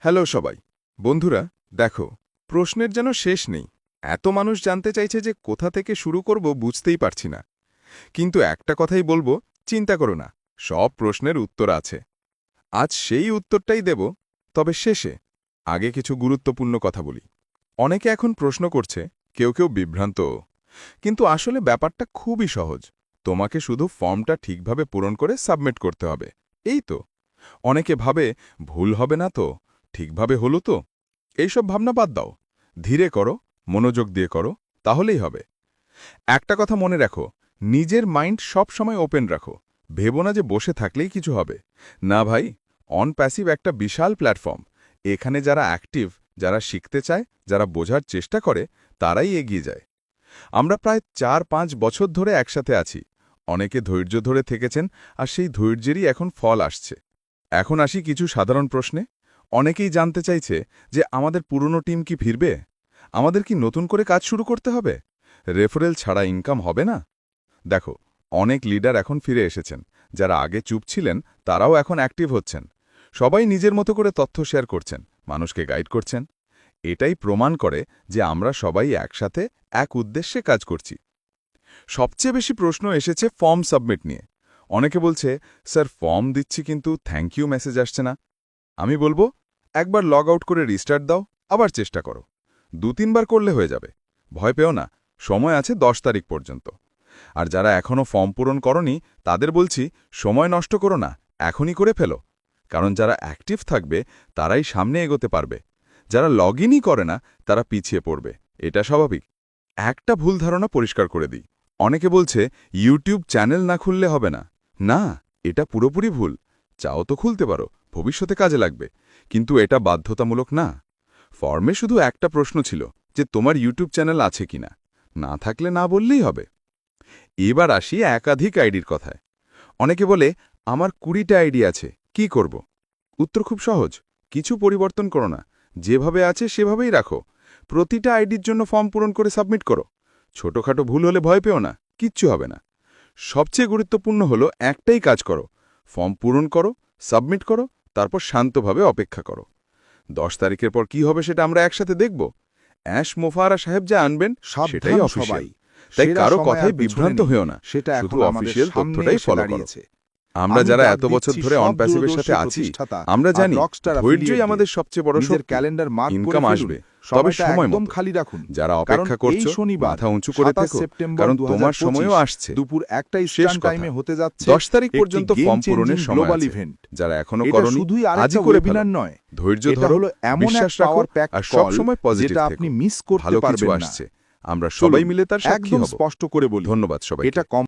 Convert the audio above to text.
Hello সবাই বন্ধুরা, দেখো, প্রশ্নের যেন শেষ নেই। এত মানুষ জানতে চাইছে যে কোথা থেকে শুরু করব বুঝতেই পারছি না। কিন্তু একটা কথাই বলবো, চিন্তা করো না, সব প্রশ্নের উত্তর আছে। আজ সেই উত্তরটাই দেব, তবে শেষে। আগে কিছু গুরুত্বপূর্ণ কথা বলি। অনেকে এখন প্রশ্ন করছে, কেউ কেউ বিভ্রান্ত। কিন্তু আসলে ব্যাপারটা খুবই সহজ। তোমাকে শুধু ফর্মটা ঠিকভাবে পূরণ করে সাবমিট করতে হবে, এই তো। অনেকে ভাবে, ভুল হবে না তো, ঠিকভাবে হলো তো। এইসব ভাবনা বাদ দাও, ধীরে করো, মনোযোগ দিয়ে করো, তাহলেই হবে। একটা কথা মনে রাখো, নিজের মাইন্ড সব সময় ওপেন রাখো। ভেবো না যে বসে থাকলেই কিছু হবে। না ভাই, অন প্যাসিভ একটা বিশাল প্ল্যাটফর্ম। এখানে যারা অ্যাক্টিভ, যারা শিখতে চায়, যারা বোঝার চেষ্টা করে, তারাই এগিয়ে যায়। আমরা প্রায় ৪-৫ বছর ধরে একসাথে আছি। অনেকে ধৈর্য ধরে থেকেছেন, আর সেই ধৈর্যেরই এখন ফল আসছে। এখন আসি কিছু সাধারণ প্রশ্নে। অনেকেই জানতে চাইছে যে আমাদের পুরনো টিম কি ফিরবে? আমাদের কি নতুন করে কাজ শুরু করতে হবে? রেফারেল ছাড়া ইনকাম হবে না? দেখো, অনেক লিডার এখন ফিরে এসেছেন। যারা আগে চুপ ছিলেন, তারাও এখন অ্যাক্টিভ হচ্ছেন। সবাই নিজের মতো করে তথ্য শেয়ার করছেন, মানুষকে গাইড করছেন। এটাই প্রমাণ করে যে আমরা সবাই একসাথে এক উদ্দেশ্যে কাজ করছি। সবচেয়ে বেশি প্রশ্ন এসেছে ফর্ম সাবমিট নিয়ে। অনেকে বলছে, স্যার ফর্ম দিচ্ছি কিন্তু থ্যাংক ইউ মেসেজ আসছে না। আমি বলবো, একবার লগ আউট করে রিস্টার্ট দাও, আবার চেষ্টা করো। ২-৩ বার করলে হয়ে যাবে। ভয় পেও না, সময় আছে ১০ তারিখ পর্যন্ত। আর যারা এখনও ফর্ম পূরণ করনি, তাদের বলছি, সময় নষ্ট করো না, এখনই করে ফেলো। কারণ যারা অ্যাক্টিভ থাকবে, তারাই সামনে এগোতে পারবে। যারা লগ ইনই করে না, তারা পিছিয়ে পড়বে। এটা স্বাভাবিক। একটা ভুল ধারণা পরিষ্কার করে দিই। অনেকে বলছে, ইউটিউব চ্যানেল না খুললে হবে না। না, এটা পুরোপুরি ভুল। চাও তো খুলতে পারো, ভবিষ্যতে কাজে লাগবে। কিন্তু এটা বাধ্যতামূলক না। ফর্মে শুধু একটা প্রশ্ন ছিল যে তোমার ইউটিউব চ্যানেল আছে কিনা। না থাকলে না বললেই হবে। এবার আসি একাধিক আইডির কথায়। অনেকে বলে, আমার ২০টা আইডি আছে, কি করব? উত্তর খুব সহজ, কিছু পরিবর্তন করো না। যেভাবে আছে সেভাবেই রাখো। প্রতিটা আইডির জন্য ফর্ম পূরণ করে সাবমিট করো। ছোটখাটো ভুল হলে ভয় পেও না, কিচ্ছু হবে না। সবচেয়ে গুরুত্বপূর্ণ হলো একটাই কাজ করো, ফর্ম পূরণ করো, সাবমিট করো, তারপর শান্তভাবে অপেক্ষা করো। ১০ তারিখের পর কি হবে সেটা আমরা একসাথে দেখব। অ্যাশ মোফারা সাহেব যা আনবেন সেটাই অফিসিয়াল। তাই কারো কথায় বিভ্রান্ত হয়েও না, শুধু অফিসিয়াল তথ্যটাই ফলো করো। আমরা যারা এত বছর ধরে অন প্যাসিভের সাথে আছি, আমরা জানি ধৈর্যই আমাদের সবচেয়ে বড় শক্তি। ইনকাম আসবে, তবে সময় মতো। খালি রাখুন। যারা অপেক্ষা করছো, মাথা উঁচু করে থেকো, কারণ তোমার সময়ও আসছে। দুপুর ১টা শেষ ইস্টার্ন কথা, টাইমে হতে যাচ্ছে ১০ তারিখ পর্যন্ত ফর্ম পূরণের সময় আছে। যারা এখনো করনি, শুধুই আজই আরেকটা করে ওয়েবিনার ফেলো। নয়, ধৈর্য এটা ধরো, হলো এমন এক বিশ্বাস রাখো, পাওয়ার প্যাক আর সব কল সময় পজিটিভ যেটা থেকো। আপনি মিস করতে ভালো কিছু পারবেন না। আসছে, আমরা সবাই মিলে তার সাক্ষী একদম হব। স্পষ্ট করে বলি, ধন্যবাদ সবাইকে। এটা কম